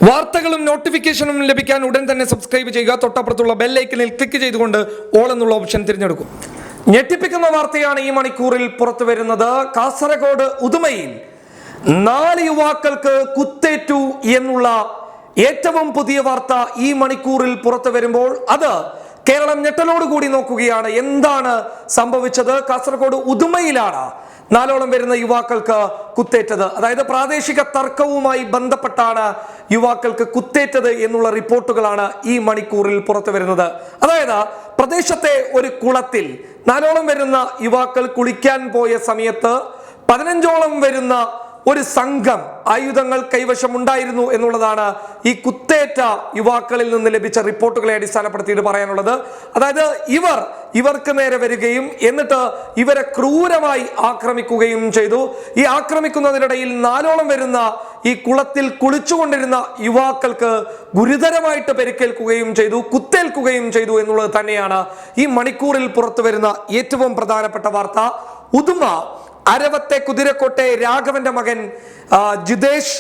വാർത്തകളും നോട്ടിഫിക്കേഷനും ലഭിക്കാൻ ഉടൻ തന്നെ സബ്സ്ക്രൈബ് ചെയ്യുക. തൊട്ടപ്പുറത്തുള്ള ബെൽ ഐക്കണിൽ ക്ലിക്ക് ചെയ്തുകൊണ്ട് ഓൾ എന്നുള്ള ഓപ്ഷൻ തിരഞ്ഞെടുക്കും. ഞെട്ടിപ്പിക്കുന്ന വാർത്തയാണ് ഈ മണിക്കൂറിൽ പുറത്തു വരുന്നത്. കാസർഗോഡ് ഉദുമയിൽ 4 യുവാക്കൾക്ക് കുത്തേറ്റു എന്നുള്ള ഏറ്റവും പുതിയ വാർത്ത ഈ മണിക്കൂറിൽ പുറത്തു വരുമ്പോൾ അത് കേരളം ഞെട്ടലോടുകൂടി നോക്കുകയാണ്. എന്താണ് സംഭവിച്ചത്? കാസർഗോഡ് ഉദുമയിലാണ് 4ഓളം വരുന്ന യുവാക്കൾക്ക് കുത്തേറ്റത്. അതായത് പ്രാദേശിക തർക്കവുമായി ബന്ധപ്പെട്ടാണ് യുവാക്കൾക്ക് കുത്തേറ്റത് എന്നുള്ള റിപ്പോർട്ടുകളാണ് ഈ മണിക്കൂറിൽ പുറത്തു വരുന്നത്. അതായത് പ്രദേശത്തെ ഒരു കുളത്തിൽ 4ഓളം വരുന്ന യുവാക്കൾ കുളിക്കാൻ പോയ സമയത്ത് 15ഓളം വരുന്ന ഒരു സംഘം ആയുധങ്ങൾ കൈവശമുണ്ടായിരുന്നു എന്നുള്ളതാണ് ഈ കുത്തേറ്റ യുവാക്കളിൽ നിന്ന് ലഭിച്ച റിപ്പോർട്ടുകളെ അടിസ്ഥാനപ്പെടുത്തിയിട്ട് പറയാനുള്ളത്. അതായത് ഇവർക്ക് നേരെ വരികയും എന്നിട്ട് ഇവരെ ക്രൂരമായി ആക്രമിക്കുകയും ചെയ്തു. ഈ ആക്രമിക്കുന്നതിനിടയിൽ 4ഓളം വരുന്ന ഈ കുളത്തിൽ കുളിച്ചുകൊണ്ടിരുന്ന യുവാക്കൾക്ക് ഗുരുതരമായിട്ട് പരിക്കേൽക്കുകയും ചെയ്തു, കുത്തേൽക്കുകയും ചെയ്തു എന്നുള്ളത് തന്നെയാണ് ഈ മണിക്കൂറിൽ പുറത്തു വരുന്ന ഏറ്റവും പ്രധാനപ്പെട്ട വാർത്ത. ഉദുമ അരവത്തെ കുതിരക്കോട്ടെ രാഘവന്റെ മകൻ ജിതേഷ്,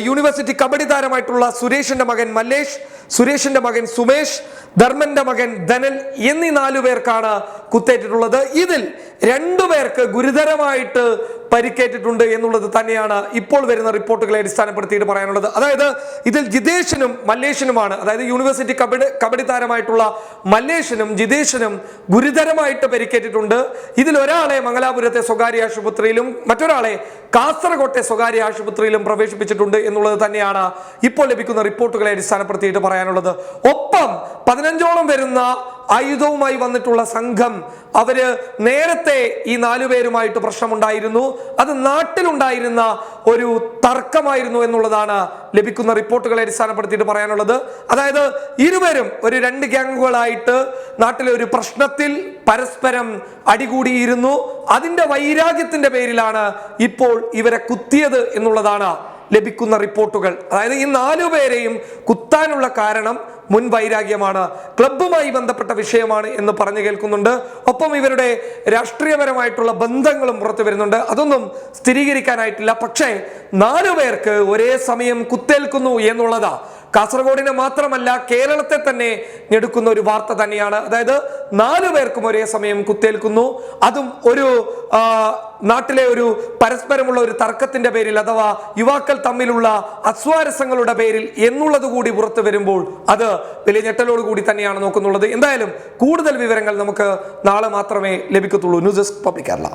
യൂണിവേഴ്സിറ്റി കബഡി താരമായിട്ടുള്ള സുരേഷിന്റെ മകൻ മല്ലേഷ്, സുരേഷിന്റെ മകൻ സുമേഷ്, ധർമ്മന്റെ മകൻ ധനൽ എന്നീ 4 പേർക്കാണ് കുത്തേറ്റിട്ടുള്ളത്. ഇതിൽ 2 പേർക്ക് ഗുരുതരമായിട്ട് പരിക്കേറ്റിട്ടുണ്ട് എന്നുള്ളത് തന്നെയാണ് ഇപ്പോൾ വരുന്ന റിപ്പോർട്ടുകളെ അടിസ്ഥാനപ്പെടുത്തിയിട്ട് പറയാനുള്ളത്. അതായത് ഇതിൽ ജിതേഷിനും മല്ലേഷിനുമാണ്, അതായത് യൂണിവേഴ്സിറ്റി കബഡി താരമായിട്ടുള്ള മല്ലേഷിനും ജിതേഷിനും ഗുരുതരമായിട്ട് പരിക്കേറ്റിട്ടുണ്ട്. ഇതിൽ ഒരാളെ മംഗലാപുരത്തെ സ്വകാര്യ ആശുപത്രിയിലും മറ്റൊരാളെ കാസർഗോട്ടെ സ്വകാര്യ ആശുപത്രിയിലും പ്രവേശിപ്പിച്ചിട്ടുണ്ട് എന്നുള്ളത് തന്നെയാണ് ഇപ്പോൾ ലഭിക്കുന്ന റിപ്പോർട്ടുകളെ അടിസ്ഥാനപ്പെടുത്തിയിട്ട് പറയാനുള്ളത്. ഒപ്പം 15ഓളം വരുന്ന ആയുധവുമായി വന്നിട്ടുള്ള സംഘം അവര് നേരത്തെ ഈ 4 പേരുമായിട്ട് പ്രശ്നമുണ്ടായിരുന്നു. അത് നാട്ടിലുണ്ടായിരുന്ന ഒരു തർക്കമായിരുന്നു എന്നുള്ളതാണ് ലഭിക്കുന്ന റിപ്പോർട്ടുകളെ അടിസ്ഥാനപ്പെടുത്തിയിട്ട് പറയാനുള്ളത്. അതായത് ഇരുവരും ഒരു 2 ഗ്യാങ്ങുകളായിട്ട് നാട്ടിലെ ഒരു പ്രശ്നത്തിൽ പരസ്പരം അടികൂടിയിരുന്നു. അതിന്റെ വൈരാഗ്യത്തിന്റെ പേരിലാണ് ഇപ്പോൾ ഇവരെ കുത്തിയത് എന്നുള്ളതാണ് ലഭിക്കുന്ന റിപ്പോർട്ടുകൾ. അതായത് ഈ 4 പേരെയും കുത്താനുള്ള കാരണം മുൻ വൈരാഗ്യമാണ്, ക്ലബ്ബുമായി ബന്ധപ്പെട്ട വിഷയമാണ് എന്ന് പറഞ്ഞു കേൾക്കുന്നുണ്ട്. ഒപ്പം ഇവരുടെ രാഷ്ട്രീയപരമായിട്ടുള്ള ബന്ധങ്ങളും പുറത്തു വരുന്നുണ്ട്. അതൊന്നും സ്ഥിരീകരിക്കാനായിട്ടില്ല. പക്ഷേ 4 പേർക്ക് ഒരേ സമയം കുത്തേൽക്കുന്നു എന്നുള്ളതാ കാസർഗോഡിനെ മാത്രമല്ല കേരളത്തെ തന്നെ ഞെടുക്കുന്ന ഒരു വാർത്ത തന്നെയാണ്. അതായത് 4 പേർക്കും ഒരേ സമയം കുത്തേൽക്കുന്നു, അതും ഒരു നാട്ടിലെ ഒരു പരസ്പരമുള്ള ഒരു തർക്കത്തിന്റെ പേരിൽ, അഥവാ യുവാക്കൾ തമ്മിലുള്ള അസ്വാരസ്യങ്ങളുടെ പേരിൽ എന്നുള്ളത് കൂടി പുറത്തു വരുമ്പോൾ അത് വലിയ ഞെട്ടലോട് കൂടി തന്നെയാണ് നോക്കുന്നുള്ളത്. എന്തായാലും കൂടുതൽ വിവരങ്ങൾ നമുക്ക് നാളെ മാത്രമേ ലഭിക്കത്തുള്ളൂ. News desk public Kerala.